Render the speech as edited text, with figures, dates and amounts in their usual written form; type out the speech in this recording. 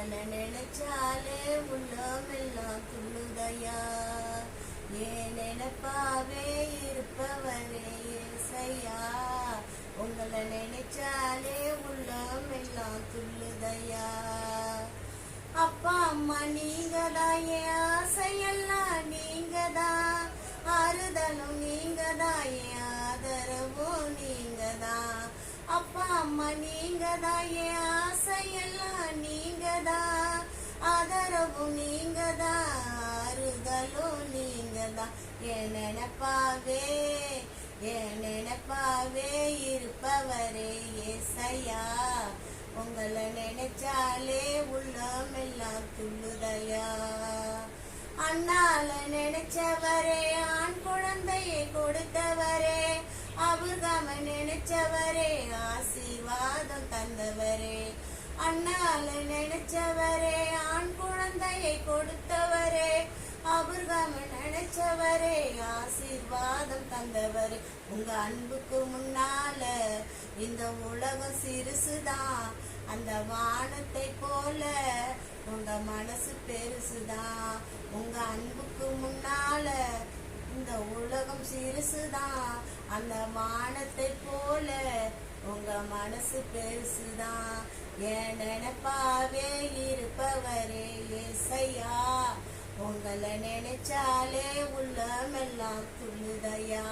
உங்களை நினைச்சாலே உள்ளமெல்லாம் துள்ளுதையா. ஏன் நினைப்பாவே இருப்பவரே ஏசையா. உங்களை நினைச்சாலே உள்ளமெல்லாம் துள்ளுதையா. அப்பா அம்மா நீங்கதான், என் ஆசையெல்லாம் நீங்கதான், ஆறுதலும் நீங்கதான், என் ஆதரவும் நீங்கதான். அப்பா அம்மா நீங்கதான், என் ஆசையெல்லாம் நீங்கதான், ஆதரவும் நீங்கதான், ஆறுதலும் நீங்கதான். என் நினைப்பாவே இருப்பவரே ஏசையா. உங்களை நினைச்சாலே உள்ளமெல்லாம் துள்ளுதையா. அண்ணால நினைச்சவரே, ஆண் குழந்தையை கொடுத்தவரே, ஆபிரகாம நினைச்சவரே, ஆசீர்வாதம் தந்தவரே. அண்ணால நினைச்சவரே, ஆண் குழந்தையை கொடுத்தவரே, ஆபிரகாம நினைச்சவரே, ஆசீர்வாதம் தந்தவரே. உங்க அன்புக்கு முன்னால இந்த உலகம் சிறுசுதான், அந்த வானத்தை போல உங்க மனசு பெருசுதான். உங்க அன்புக்கு முன்னால இந்த உலகம் சிறுசுதான், அந்த வானத்தை போல உங்க மனசு பெருசுதான். என் நினைப்பாவே இருப்பவரே ஏசையா. உங்களை நினைச்சாலே உள்ளமெல்லாம் துள்ளுதையா.